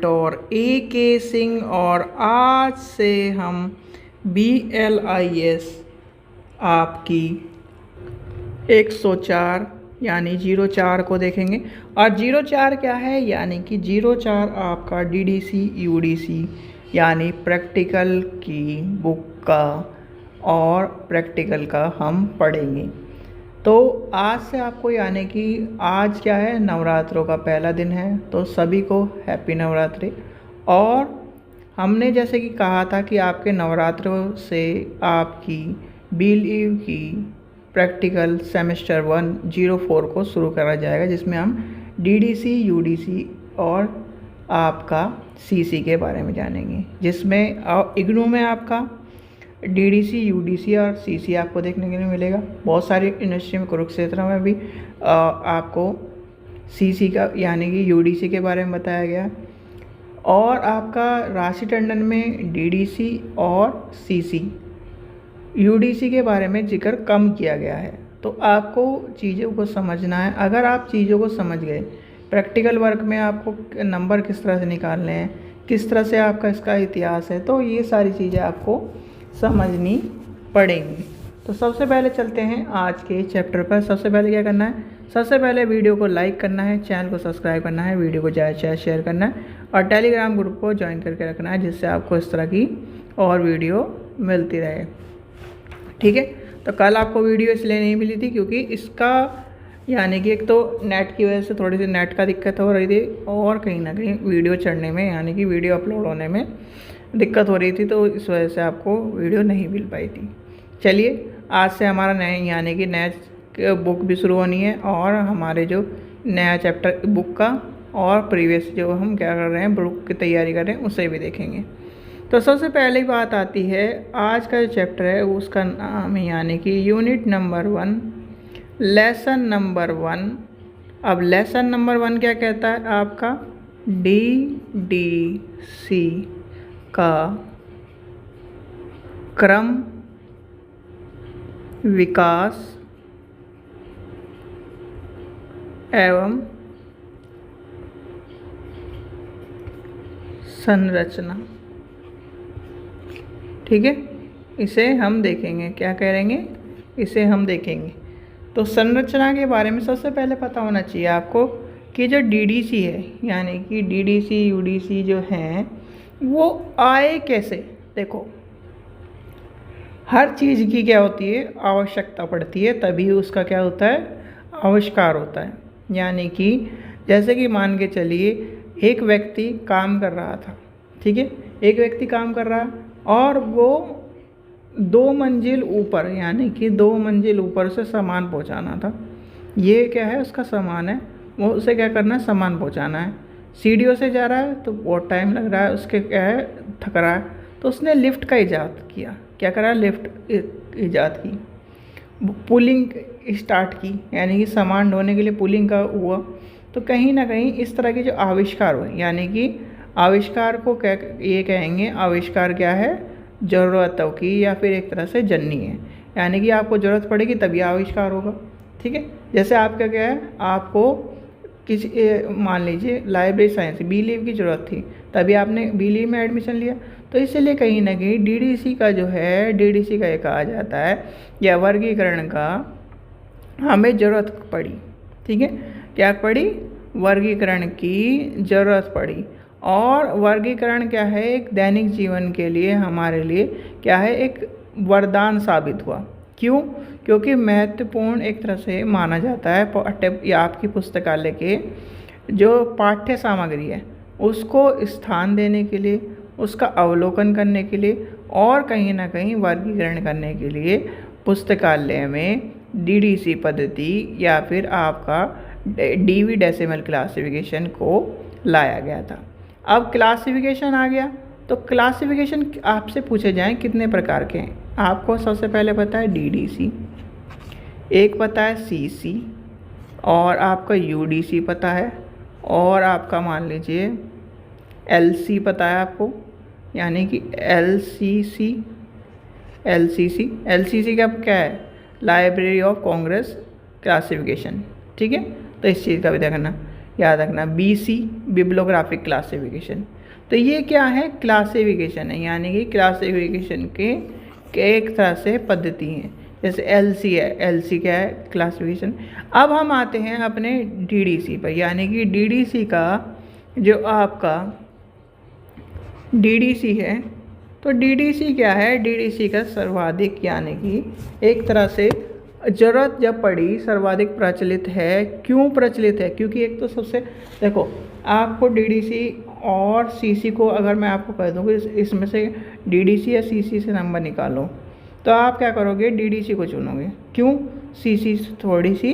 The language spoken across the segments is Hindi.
और ए के सिंह और आज से हम BLIS आपकी 104 यानी 04 को देखेंगे। और 04 क्या है, यानी कि 04 आपका DDC UDC यानी प्रैक्टिकल की बुक का और प्रैक्टिकल का हम पढ़ेंगे। तो आज से आपको यानी कि आज क्या है, नवरात्रों का पहला दिन है, तो सभी को हैप्पी नवरात्रि। और हमने जैसे कि कहा था कि आपके नवरात्रों से आपकी BLIV की प्रैक्टिकल सेमेस्टर 1 04 को शुरू करा जाएगा, जिसमें हम DDC UDC और आपका CC के बारे में जानेंगे, जिसमें इग्नू में आपका DDC UDC और CC आपको देखने के लिए मिलेगा। बहुत सारी यूनिवर्सिटी में, कुरुक्षेत्र में भी आपको CC का यानी कि UDC के बारे में बताया गया। और आपका राशि टंडन में DDC और CC UDC के बारे में जिक्र कम किया गया है। तो आपको चीज़ों को समझना है। अगर आप चीज़ों को समझ गए, प्रैक्टिकल वर्क में आपको नंबर किस तरह से निकालने हैं, किस तरह से आपका इसका इतिहास है, तो ये सारी चीज़ें आपको समझनी पड़ेंगी। तो सबसे पहले चलते हैं आज के चैप्टर पर। सबसे पहले क्या करना है, सबसे पहले वीडियो को लाइक करना है, चैनल को सब्सक्राइब करना है, वीडियो को ज़्यादा से ज़्यादा शेयर करना है और टेलीग्राम ग्रुप को ज्वाइन करके रखना है, जिससे आपको इस तरह की और वीडियो मिलती रहे। ठीक है, तो कल आपको वीडियो इसलिए नहीं मिली थी क्योंकि इसका यानी कि एक तो नेट की वजह से थोड़ी सी नेट का दिक्कत हो रही थी और कहीं ना कहीं वीडियो चढ़ने में यानी कि वीडियो अपलोड होने में दिक्कत हो रही थी, तो इस वजह से आपको वीडियो नहीं मिल पाई थी। चलिए, आज से हमारा नया यानी कि नया बुक भी शुरू होनी है और हमारे जो नया चैप्टर बुक का और प्रीवियस जो हम क्या कर रहे हैं, बुक की तैयारी कर रहे हैं, उसे भी देखेंगे। तो सबसे पहली बात आती है, आज का जो चैप्टर है उसका नाम है यानी कि यूनिट नंबर 1 लेसन नंबर 1। अब लेसन नंबर 1 क्या कहता है, आपका DDC का क्रम विकास एवं संरचना। ठीक है, इसे हम देखेंगे। क्या करेंगे, इसे हम देखेंगे। तो संरचना के बारे में सबसे पहले पता होना चाहिए आपको कि जो DDC है यानी कि DDC UDC जो हैं वो आए कैसे। देखो, हर चीज़ की क्या होती है, आवश्यकता पड़ती है, तभी उसका क्या होता है, आविष्कार होता है। यानी कि जैसे कि मान के चलिए एक व्यक्ति काम कर रहा था, ठीक है, एक व्यक्ति काम कर रहा है और वो 2 मंजिल ऊपर यानी कि 2 मंजिल ऊपर से सामान पहुंचाना था। ये क्या है, उसका सामान है, वो उसे क्या करना है, सामान पहुंचाना है। सीढ़ियों से जा रहा है तो बहुत टाइम लग रहा है, उसके क्या है, थक रहा है, तो उसने लिफ्ट का ईजाद किया। क्या करा, लिफ्ट ईजाद की, पुलिंग स्टार्ट की, यानी कि सामान ढोने के लिए पुलिंग का हुआ। तो कहीं ना कहीं इस तरह के जो आविष्कार हुए, यानी कि आविष्कार को क्या ये कहेंगे, आविष्कार क्या है, ज़रूरतों की या फिर एक तरह से जननी है, यानी कि आपको ज़रूरत पड़ेगी तभी आविष्कार होगा। ठीक है, जैसे आपका क्या है, आपको किसी मान लीजिए लाइब्रेरी साइंस BLIV की ज़रूरत थी, तभी आपने BLIV में एडमिशन लिया। तो इसलिए कहीं ना कहीं DDC का जो है, DDC का ये कहा जाता है या वर्गीकरण का हमें ज़रूरत पड़ी। ठीक है, क्या पड़ी, वर्गीकरण की ज़रूरत पड़ी। और वर्गीकरण क्या है, एक दैनिक जीवन के लिए हमारे लिए क्या है, एक वरदान साबित हुआ। क्यों, क्योंकि महत्वपूर्ण एक तरह से माना जाता है पाठ्य या आपकी पुस्तकालय के जो पाठ्य सामग्री है उसको स्थान देने के लिए, उसका अवलोकन करने के लिए और कहीं ना कहीं वर्गीकरण करने के लिए पुस्तकालय में DDC पद्धति या फिर आपका DV डेसिमल क्लासिफिकेशन को लाया गया था। अब क्लासिफिकेशन आ गया, तो क्लासिफिकेशन आपसे पूछे जाएं कितने प्रकार के हैं, आपको सबसे पहले पता है DDC, एक पता है CC और आपका UDC पता है और आपका मान लीजिए LC पता है आपको, यानी कि LCC क्या है, लाइब्रेरी ऑफ कांग्रेस क्लासिफिकेशन। ठीक है, तो इस चीज़ का भी देखना, याद रखना। BC बिब्लियोग्राफिक क्लासिफिकेशन, तो ये क्या है, क्लासिफिकेशन है, यानी कि क्लासिफिकेशन के एक तरह से पद्धति है। जैसे एलसी है, एलसी क्या है, क्लासिफिकेशन। अब हम आते हैं अपने डीडीसी पर, यानी कि डीडीसी का जो आपका डीडीसी है, तो डीडीसी क्या है, डीडीसी का सर्वाधिक, यानी कि एक तरह से ज़रूरत जब पड़ी सर्वाधिक प्रचलित है। क्यों प्रचलित है, क्योंकि एक तो सबसे, देखो आपको डीडीसी और सीसी को अगर मैं आपको कह दूँ कि इसमें से डीडीसी या सीसी से नंबर निकालो, तो आप क्या करोगे, डीडीसी को चुनोगे। क्यों, सीसी थोड़ी सी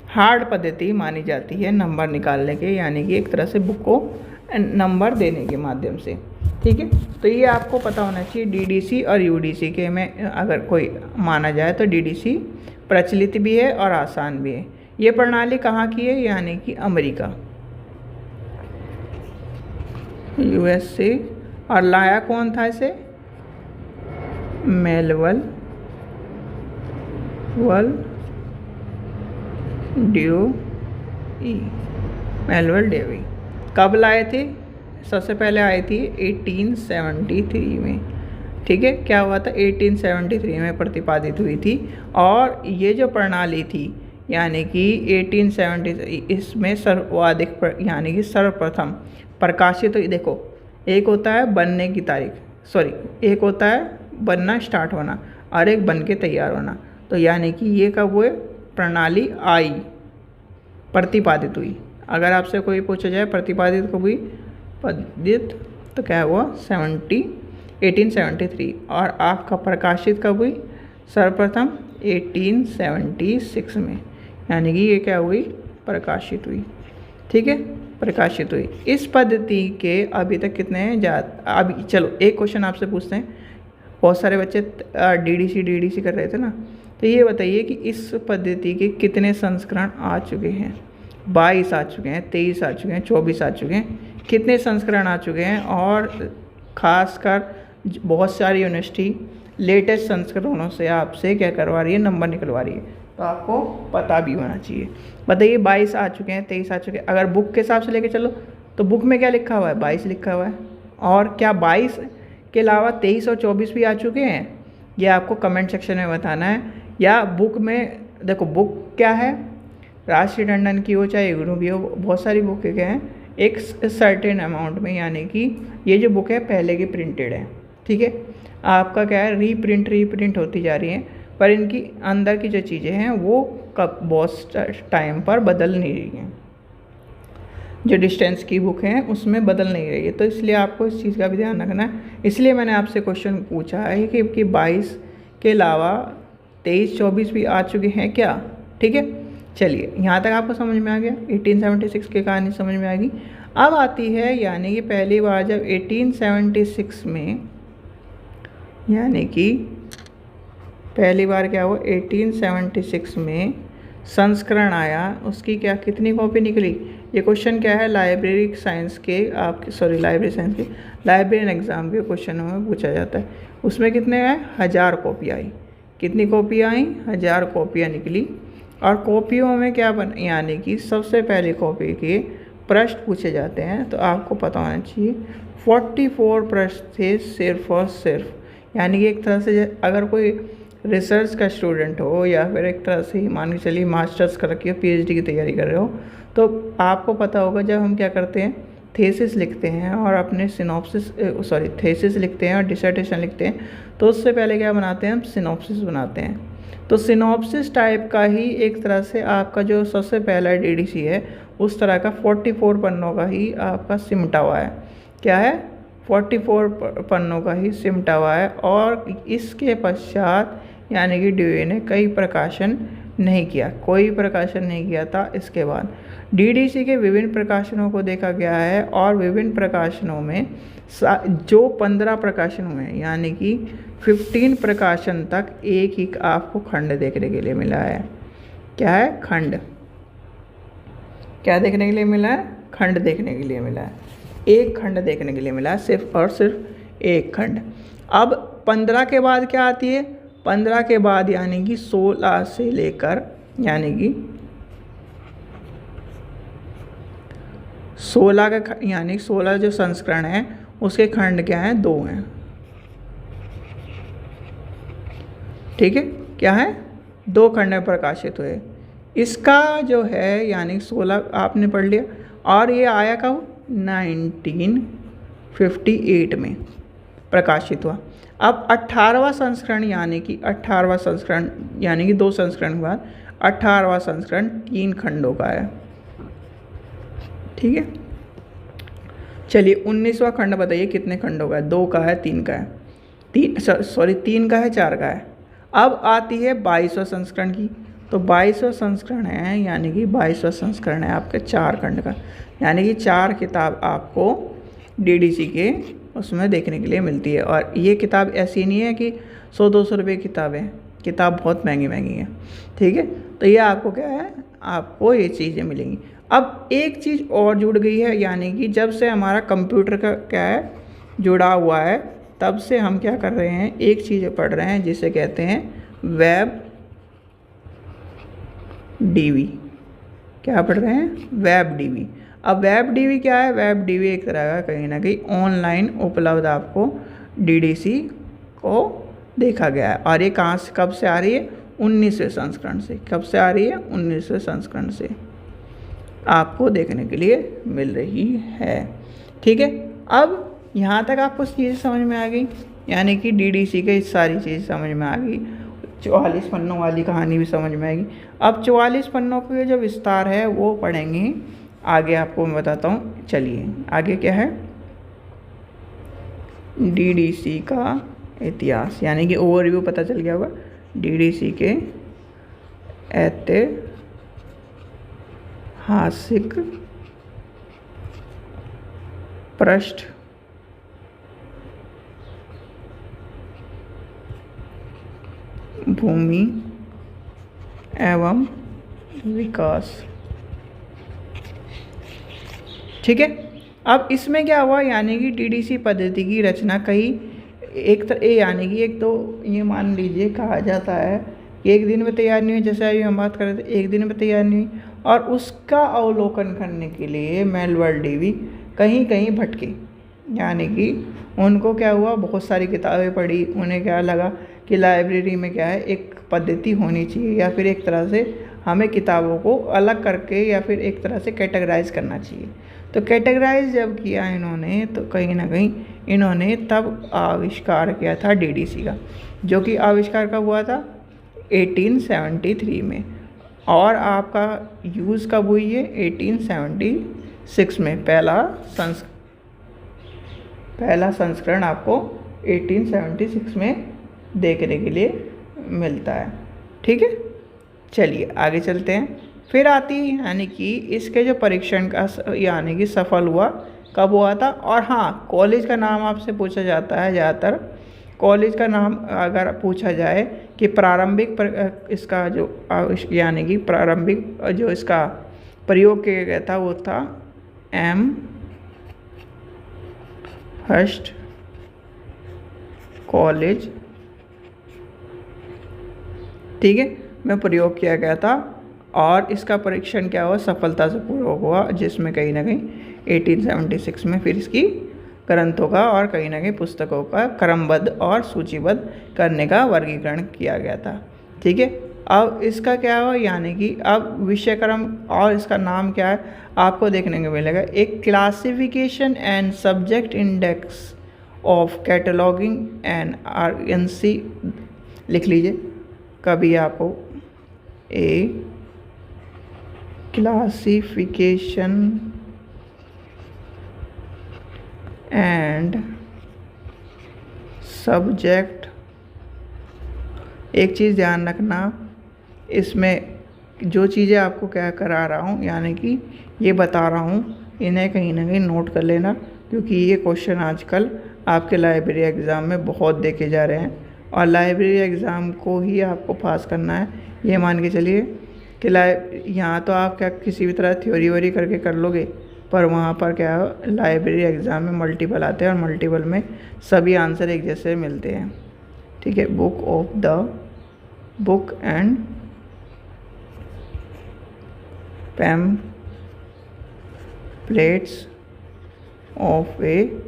हार्ड पद्धति मानी जाती है नंबर निकालने के, यानी कि एक तरह से बुक को नंबर देने के माध्यम से। ठीक है, तो ये आपको पता होना चाहिए। डीडीसी और यूडीसी के में अगर कोई माना जाए तो डीडीसी प्रचलित भी है और आसान भी है। ये प्रणाली कहाँ की है, यानी कि अमेरिका, यूएसए। और लाया कौन था इसे, मेलवल ड्यूई, मेलवल ड्यूई। कब लाए थे, सबसे पहले आई थी 1873 में। ठीक है, क्या हुआ था, 1873 में प्रतिपादित हुई थी। और ये जो प्रणाली थी, यानी कि 1873, इसमें सर्वाधिक यानी कि सर्वप्रथम प्रकाशित, तो देखो एक होता है बनने की तारीख, सॉरी एक होता है बनना स्टार्ट होना और एक बन के तैयार होना। तो यानी कि ये कब हुए, प्रणाली आई, प्रतिपादित हुई। अगर आपसे कोई पूछा जाए प्रतिपादित कब हुई, पदित, तो क्या हुआ, 1873। और आपका प्रकाशित कब हुई, सर्वप्रथम 1876 में, यानी कि ये क्या हुई, प्रकाशित हुई। ठीक है, प्रकाशित हुई। इस पद्धति के अभी तक कितने हैं, अभी चलो एक क्वेश्चन आपसे पूछते हैं। बहुत सारे बच्चे डीडीसी कर रहे थे ना, तो ये बताइए कि इस पद्धति के कितने संस्करण आ चुके हैं। 22 आ चुके हैं, 23 आ चुके हैं, 24 आ चुके हैं, कितने संस्करण आ चुके हैं। और ख़ासकर बहुत सारी यूनिवर्सिटी लेटेस्ट संस्करणों से आपसे क्या करवा रही है, नंबर निकलवा रही है, तो आपको पता भी होना चाहिए। बताइए 22 आ चुके हैं, 23 आ चुके हैं। अगर बुक के हिसाब से लेके चलो तो बुक में क्या लिखा हुआ है, 22 लिखा हुआ है। और क्या 22 के अलावा 23 और 24 भी आ चुके हैं, ये आपको कमेंट सेक्शन में बताना है। या बुक में देखो, बुक क्या है, राष्ट्रीय टंडन की हो चाहे इग्नू भी हो, बहुत सारी बुक क्या हैं एक सर्टेन अमाउंट में, यानी कि ये जो बुक है पहले की प्रिंटेड है। ठीक है, आपका क्या है, रीप्रिंट होती जा रही है, पर इनकी अंदर की जो चीज़ें हैं वो कब बहुत टाइम पर बदल नहीं रही हैं। जो डिस्टेंस की बुक हैं उसमें बदल नहीं रही है, तो इसलिए आपको इस चीज़ का भी ध्यान रखना है। इसलिए मैंने आपसे क्वेश्चन पूछा है कि 22 के अलावा 23-24 भी आ चुके हैं क्या। ठीक है, चलिए यहाँ तक आपको समझ में आ गया, 1876 की कहानी समझ में आ गई। अब आती है, यानी कि पहली बार जब 1876 में, यानी कि पहली बार क्या हुआ, 1876 में संस्करण आया, उसकी क्या कितनी कॉपी निकली। ये क्वेश्चन क्या है, लाइब्रेरी साइंस के लाइब्रेरी एग्ज़ाम के क्वेश्चनों में पूछा जाता है। उसमें कितने आए, 1000 कॉपी आई। कितनी कॉपी आई, 1000 कॉपियाँ निकली। और कॉपियों में क्या यानी कि सबसे पहले कॉपी के प्रश्न पूछे जाते हैं, तो आपको पता होना चाहिए 44 प्रश्न थे सिर्फ और सिर्फ। यानी कि एक तरह से अगर कोई रिसर्च का स्टूडेंट हो या फिर एक तरह से मान के चलिए मास्टर्स कर रखी हो, पीएचडी की तैयारी कर रहे हो, तो आपको पता होगा जब हम क्या करते हैं, थीसिस लिखते हैं और अपने थीसिस लिखते हैं और डिसर्टेशन लिखते हैं, तो उससे पहले क्या बनाते हैं, हम सिनॉप्सिस बनाते हैं। तो सिनॉप्सिस टाइप का ही एक तरह से आपका जो सबसे पहला डीडीसी है, उस तरह का 44 पन्नों का ही आपका सिमटा हुआ है। क्या है, 44 पन्नों का ही सिमटा हुआ है। और इसके पश्चात यानी कि ड्यूई ने कोई प्रकाशन नहीं किया था। इसके बाद डीडीसी के विभिन्न प्रकाशनों को देखा गया है, और विभिन्न प्रकाशनों में जो 15 प्रकाशन हुए हैं, यानी कि 15 प्रकाशन तक एक ही आपको खंड देखने के लिए मिला है। क्या है, खंड। क्या देखने के लिए मिला है, खंड देखने के लिए मिला है। एक खंड देखने के लिए मिला है, सिर्फ और सिर्फ एक खंड। अब 15 के बाद क्या आती है, 15 के बाद यानी कि 16 से लेकर, यानी कि 16 जो संस्करण है उसके खंड क्या हैं, 2 हैं। ठीक है, क्या है, 2 खंड में प्रकाशित हुए। इसका जो है यानी 16 आपने पढ़ लिया, और ये आया कब, 1958 में प्रकाशित हुआ। अब 18वां संस्करण यानी कि 18वां संस्करण यानी कि 2 संस्करण के बाद 18वां संस्करण 3 खंडों का है। ठीक है, चलिए 19वां खंड बताइए कितने खंडों का है, 2 का है, 3 का है, 3 का है, 4 का है। अब आती है 22वां संस्करण की, तो 22वां संस्करण है यानी कि 22वां संस्करण है आपके 4 खंड का, यानी कि 4 किताब आपको डीडीसी के उसमें देखने के लिए मिलती है। और ये किताब ऐसी नहीं है कि 100-200 रुपये की किताबें, किताब बहुत महंगी महंगी है। ठीक है, तो ये आपको क्या है, आपको ये चीज़ें मिलेंगी। अब एक चीज़ और जुड़ गई है, यानी कि जब से हमारा कंप्यूटर का क्या है जुड़ा हुआ है, तब से हम क्या कर रहे हैं, एक चीज़ पढ़ रहे हैं जिसे कहते हैं वेब डीवी। क्या पढ़ रहे हैं, वेब डीवी। अब वेब डीवी क्या है, वेब डीवी एक तरह का कहीं ना कहीं ऑनलाइन उपलब्ध आपको डीडीसी को देखा गया है। और ये कहाँ से कब से आ रही है, 19वें संस्करण से। कब से आ रही है, 19वें संस्करण से आपको देखने के लिए मिल रही है। ठीक है, अब यहाँ तक आपको चीज़ें समझ में आ गई, यानी कि डीडीसी के सारी चीज़ समझ में आ गई। 44 पन्नों वाली कहानी भी समझ में आएगी। अब 44 पन्नों के जो विस्तार है वो पढ़ेंगे आगे, आपको मैं बताता हूँ। चलिए आगे क्या है, डीडीसी का इतिहास, यानी कि ओवरव्यू पता चल गया होगा डीडीसी के ऐतिहासिक पृष्ठ भूमि एवं विकास। ठीक है, अब इसमें क्या हुआ, यानी कि डीडीसी पद्धति की रचना कई यानी कि एक तो ये मान लीजिए कहा जाता है कि एक दिन में तैयार नहीं हुई, जैसे अभी हम बात कर रहे थे, एक दिन में तैयार नहीं हुई, और उसका अवलोकन करने के लिए मेलवर्ल्ड डीवी कहीं कहीं भटके, यानी कि उनको क्या हुआ, बहुत सारी किताबें पढ़ी, उन्हें क्या लगा कि लाइब्रेरी में क्या है, एक पद्धति होनी चाहिए, या फिर एक तरह से हमें किताबों को अलग करके या फिर एक तरह से कैटेगराइज करना चाहिए। तो कैटेगराइज जब किया इन्होंने, तो कहीं ना कहीं इन्होंने तब आविष्कार किया था डीडीसी का, जो कि आविष्कार कब हुआ था, 1873 में। और आपका यूज़ कब हुई है, 1876 में। पहला संस्करण आपको 1876 में देखने के लिए मिलता है। ठीक है, चलिए आगे चलते हैं। फिर आती है यानी कि इसके जो परीक्षण का यानी कि सफल हुआ कब हुआ था। और हाँ, कॉलेज का नाम आपसे पूछा जाता है ज़्यादातर, कॉलेज का नाम अगर पूछा जाए कि प्रारंभिक इसका जो यानी कि प्रारंभिक जो इसका प्रयोग किया गया था वो था एमहर्स्ट कॉलेज। ठीक है, में प्रयोग किया गया था, और इसका परीक्षण क्या हुआ, सफलता से पूर्वक हुआ, जिसमें कहीं ना कहीं 1876 में फिर इसकी ग्रंथों का और कहीं ना कहीं पुस्तकों का क्रमबद्ध और सूचीबद्ध करने का वर्गीकरण किया गया था। ठीक है, अब इसका क्या हुआ, यानी कि अब विषय क्रम और इसका नाम क्या है आपको देखने को मिलेगा, एक classification and subject index of cataloguing and RNC लिख लीजिए कभी आपको, ए क्लासिफिकेशन एंड सब्जेक्ट। एक चीज़ ध्यान रखना, इसमें जो चीज़ें आपको क्या करा रहा हूँ यानी कि ये बता रहा हूँ, इन्हें कहीं ना कहीं नोट कर लेना, क्योंकि ये क्वेश्चन आजकल आपके लाइब्रेरी एग्ज़ाम में बहुत देखे जा रहे हैं, और लाइब्रेरी एग्ज़ाम को ही आपको पास करना है। ये मान के चलिए कि यहाँ तो आप क्या किसी भी तरह थ्योरी वोरी करके कर लोगे, पर वहाँ पर क्या लाइब्रेरी एग्ज़ाम में मल्टीपल आते हैं, और मल्टीपल में सभी आंसर एक जैसे मिलते हैं। ठीक है, book and pamphlets of A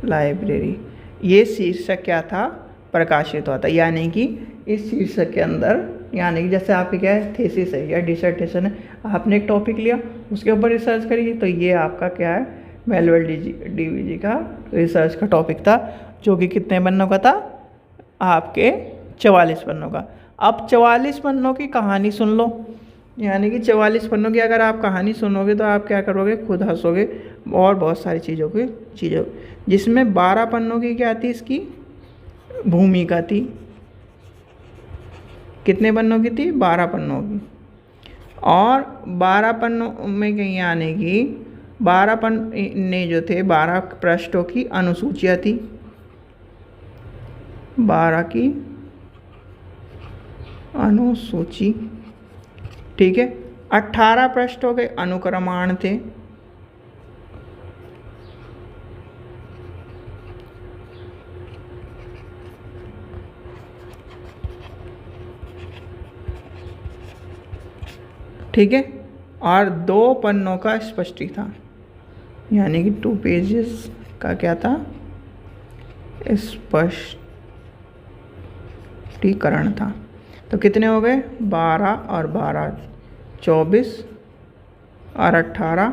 library. ये शीर्षक क्या था, प्रकाशित हुआ था। यानी कि इस शीर्षक के अंदर, यानी कि जैसे आपकी क्या है, थीसिस है या डिसर्टेशन है, आपने एक टॉपिक लिया, उसके ऊपर रिसर्च करिए, तो ये आपका क्या है, मेलविल डीवीजी का रिसर्च का टॉपिक था, जो कि कितने पन्नों का था, आपके 44 पन्नों का। अब 44 पन्नों की कहानी सुन लो। यानी कि 44 पन्नों की अगर आप कहानी सुनोगे तो आप क्या करोगे, खुद हंसोगे। और बहुत सारी चीज़ों जिसमें 12 पन्नों की क्या थी, इसकी भूमिका थी। कितने पन्नों की थी, 12 पन्नों की। और 12 पन्नों में कहीं आने की 12 पन्ने जो थे, 12 पृष्ठों की अनुसूचियाँ थी, 12 की अनुसूची, ठीक है। 18 पृष्ठों के अनुक्रमाण थे, ठीक है। और 2 पन्नों का स्पष्टी था, यानी कि 2 पेजेस का क्या था, स्पष्टीकरण था। तो कितने हो गए, 12 और 12 24 और 18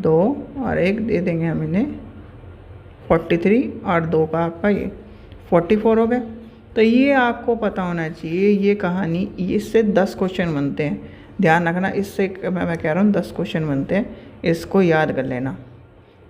2 और 1 दे देंगे हम इन्हें 43 और 2 का आपका ये 44 हो गए। तो ये आपको पता होना चाहिए, ये कहानी, इससे 10 क्वेश्चन बनते हैं। ध्यान रखना, इससे मैं कह रहा हूँ 10 क्वेश्चन बनते हैं, इसको याद कर लेना,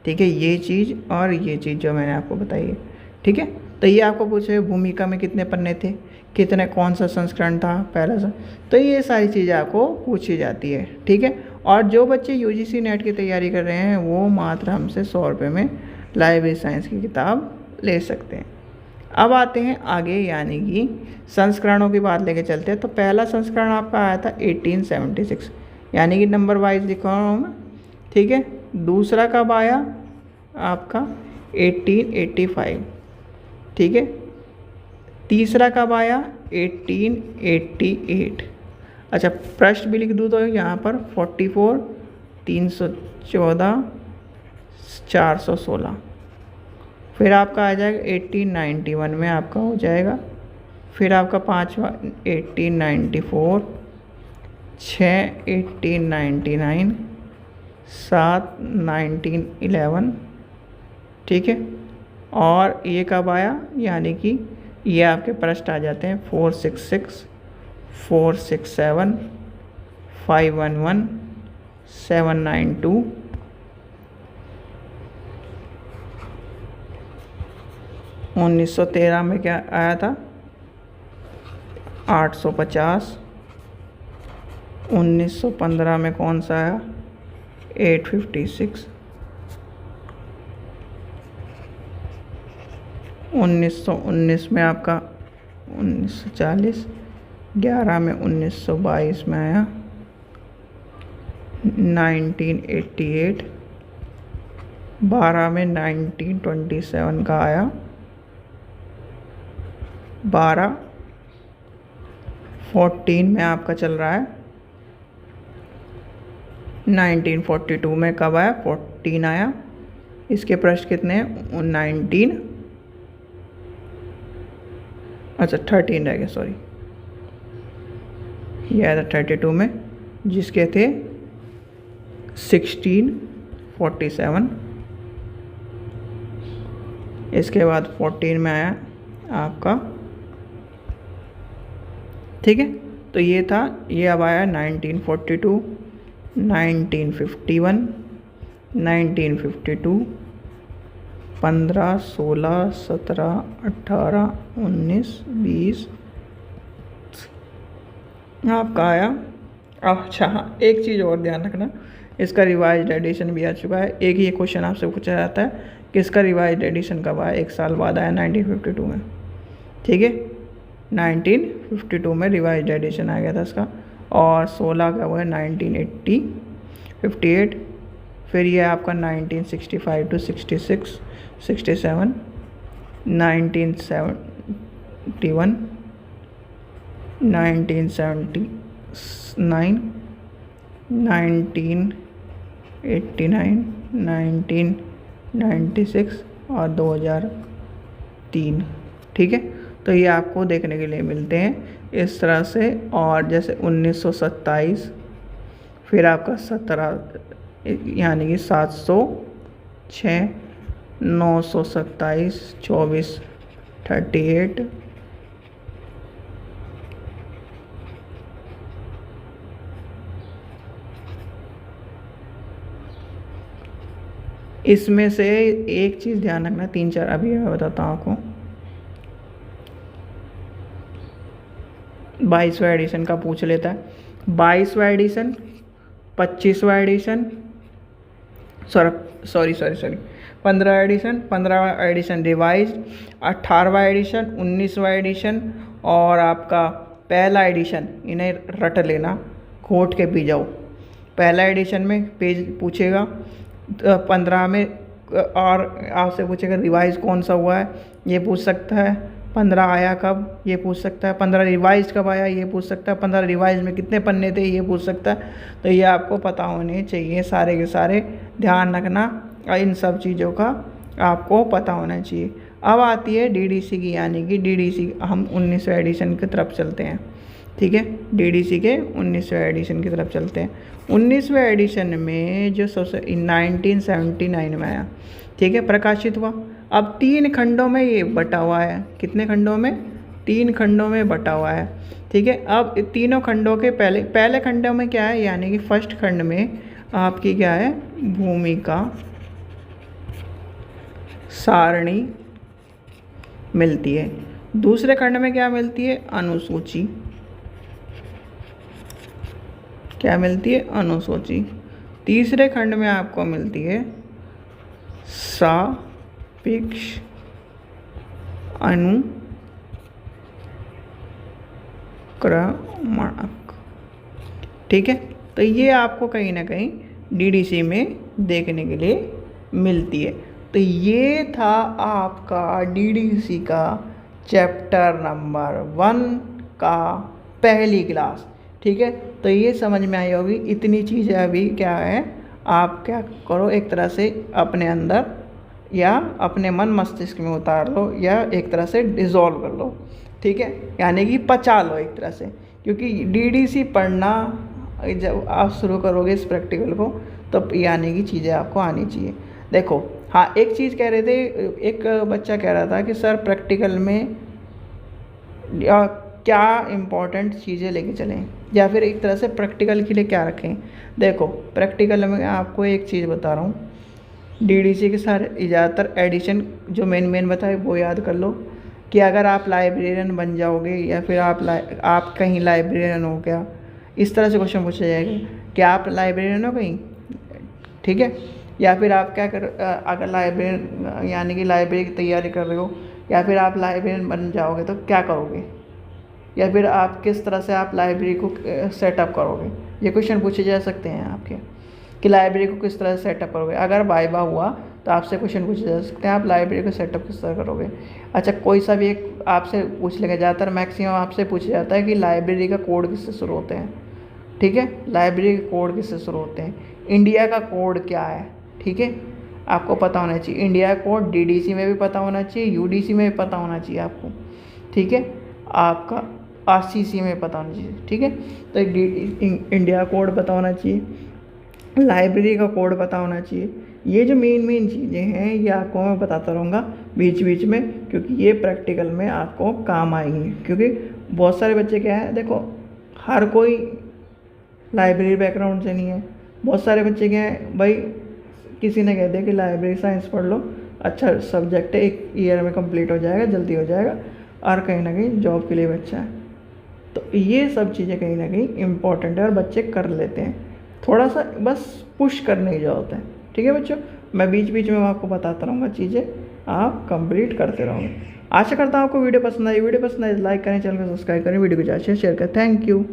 ठीक है। ये चीज़ और ये चीज़ जो मैंने आपको बताई है, ठीक है। तो ये आपको पूछे भूमिका में कितने पन्ने थे, कितने, कौन सा संस्करण था, पहला सा, तो ये सारी चीज़ें आपको पूछी जाती है, ठीक है। और जो बच्चे यूजीसी नेट की तैयारी कर रहे हैं वो मात्र हमसे 100 रुपये में लाइब्रेरी साइंस की किताब ले सकते हैं। अब आते हैं आगे, यानी कि संस्करणों की बात लेके चलते हैं। तो पहला संस्करण आपका आया था 1876, यानी कि नंबर वाइज लिखा रहा हूँ मैं, ठीक है। दूसरा कब आया आपका 1885, ठीक है। तीसरा कब आया 1888। अच्छा, पृष्ठ भी लिख दूँ तो यहाँ पर 44 314 416। फिर आपका आ जाएगा 1891 में आपका हो जाएगा। फिर आपका पाँचवा 1894, 6 1899, 7 1911, ठीक है। और ये कब आया, यानी कि ये आपके पृष्ठ आ जाते हैं 466, 467, 511, 792, 1913 में क्या आया था 850, 1915 में कौन सा आया 856, 1919 में आपका 1940, 11 में 1922 में आया 1988, 12 में 1927 का आया 12, 14 में आपका चल रहा है 1942 में कब आया 14 आया। इसके पृष्ठ कितने हैं 19, अच्छा 13 रह गया, सॉरी, यह आया था 32 में, जिसके थे 1647। इसके बाद 14 में आया आपका, ठीक है। तो ये था, ये अब आया 1942, 1951, 1952, 15, 16, 17, 18, 19, 20 आपका आया। अच्छा हाँ, एक चीज़ और ध्यान रखना, इसका रिवाइज्ड एडिशन भी आ चुका है। एक ही क्वेश्चन आपसे पूछा जाता है कि इसका रिवाइज्ड एडिशन कब आया, 1 साल बाद आया 1952 में, ठीक है। 1952 में रिवाइज्ड एडिशन आ गया था इसका। और 16 का वो है 1958। फिर ये आपका 1965 टू 66, 67, 1971, 1979, 1989, 1996 और 2003। ठीक है, तो ये आपको देखने के लिए मिलते हैं इस तरह से। और जैसे 1927, फिर आपका 17 यानी कि 706, 927, 24, 38, इसमें से एक चीज़ ध्यान रखना, 3-4 अभी मैं बताता हूँ आपको। 22वां एडिशन का पूछ लेता है, 22वां एडिशन, 25वां एडिशन, सॉरी 15वां एडिशन, 15वां एडिशन रिवाइज, 18वां एडिशन, 19वां एडिशन और आपका पहला एडिशन। इन्हें रट लेना, घोट के पी जाओ। पहला एडिशन में पेज पूछेगा 15 में, और आपसे पूछेगा रिवाइज कौन सा हुआ है, ये पूछ सकता है। 15 आया कब, ये पूछ सकता है। 15 रिवाइज कब आया, ये पूछ सकता है। 15 रिवाइज में कितने पन्ने थे, ये पूछ सकता है। तो ये आपको पता होने चाहिए, सारे के सारे ध्यान रखना, और इन सब चीज़ों का आपको पता होना चाहिए। अब आती है डीडीसी की, यानी कि डीडीसी हम 19वें एडिशन की तरफ चलते हैं। ठीक है, डीडीसी के 19वें एडिशन की तरफ चलते हैं। 19वें एडिशन में जो सबसे 1979 में आया, ठीक है, प्रकाशित हुआ। अब 3 खंडों में ये बटा हुआ है। कितने खंडों में? 3 खंडों में बटा हुआ है। ठीक है, अब तीनों खंडों के पहले खंडों में क्या है, यानी कि फर्स्ट खंड में आपकी क्या है, भूमिका सारणी मिलती है। दूसरे खंड में क्या मिलती है, अनुसूची। क्या मिलती है, अनुसूची। तीसरे खंड में आपको मिलती है सापेक्ष अनुक्रमणक। ठीक है, तो ये आपको कहीं ना कहीं डीडीसी में देखने के लिए मिलती है। तो ये था आपका डीडीसी का चैप्टर नंबर 1 का पहली क्लास। ठीक है, तो ये समझ में आई होगी। इतनी चीज़ें अभी क्या है, आप क्या करो, एक तरह से अपने अंदर या अपने मन मस्तिष्क में उतार लो, या एक तरह से डिज़ोल्व कर लो। ठीक है, यानी कि पचा लो एक तरह से, क्योंकि डीडीसी पढ़ना जब आप शुरू करोगे इस प्रैक्टिकल को, तब यानी कि चीज़ें आपको आनी चाहिए। देखो, हाँ, एक चीज़ कह रहे थे, एक बच्चा कह रहा था कि सर प्रैक्टिकल में क्या इम्पोर्टेंट चीज़ें लेके चलें, या फिर एक तरह से प्रैक्टिकल के लिए क्या रखें। देखो, प्रैक्टिकल में आपको एक चीज़ बता रहा हूँ, डीडीसी के सारे ज़्यादातर एडिशन जो मेन बताए वो याद कर लो, कि अगर आप लाइब्रेरियन बन जाओगे, या फिर आप कहीं लाइब्रेरियन हो गया, इस तरह से क्वेश्चन पूछा जाएगा कि आप लाइब्रेरियन हो कहीं। ठीक है, या फिर आप क्या कर, अगर लाइब्रेरियन यानी कि लाइब्रेरी की तैयारी कर रहे हो, या फिर आप लाइब्रेरियन बन जाओगे तो क्या करोगे, या फिर आप किस तरह से आप लाइब्रेरी को सेटअप करोगे। ये क्वेश्चन पूछे जा सकते हैं आपके, कि लाइब्रेरी को किस तरह से सेटअप करोगे। अगर वाइवा हुआ तो आपसे क्वेश्चन पूछे जा सकते हैं, आप लाइब्रेरी को सेटअप किस तरह करोगे। अच्छा, कोई सा भी एक आपसे पूछ लेगा, ज़्यादातर मैक्सिमम आपसे पूछा जाता है कि लाइब्रेरी का कोड किससे शुरू होते हैं। ठीक है, लाइब्रेरी के कोड किससे शुरू होते हैं, इंडिया का कोड क्या है। ठीक है, आपको पता होना चाहिए। इंडिया कोड डीडीसी में भी पता होना चाहिए, यूडीसी में भी पता होना चाहिए आपको। ठीक है, आपका आरसीसी में पता होना चाहिए। ठीक है, तो इंडिया कोड पता होना चाहिए, लाइब्रेरी का कोड पता होना चाहिए। ये जो मेन चीज़ें हैं, ये आपको मैं बताता रहूँगा बीच में, क्योंकि ये प्रैक्टिकल में आपको काम आएंगी। क्योंकि बहुत सारे बच्चे क्या है, देखो, हर कोई लाइब्रेरी बैकग्राउंड से नहीं है। बहुत सारे बच्चे क्या है भाई, किसी ने कह दिया कि लाइब्रेरी साइंस पढ़ लो, अच्छा सब्जेक्ट है, 1 ईयर में कंप्लीट हो जाएगा, जल्दी हो जाएगा, और कहीं ना कहीं जॉब के लिए बच्चा है। तो ये सब चीज़ें कहीं ना कहीं इम्पॉर्टेंट है, और बच्चे कर लेते हैं। थोड़ा सा बस पुश करने की ज़रूरत है। ठीक है बच्चों, मैं बीच में आपको बताता रहूँगा, चीज़ें आप कंप्लीट करते रहोगे। आशा करता हूँ आपको वीडियो पसंद आई। वीडियो पसंद आई लाइक करें, चैनल को सब्सक्राइब करें, वीडियो को ज़्यादा शेयर करें। Thank you.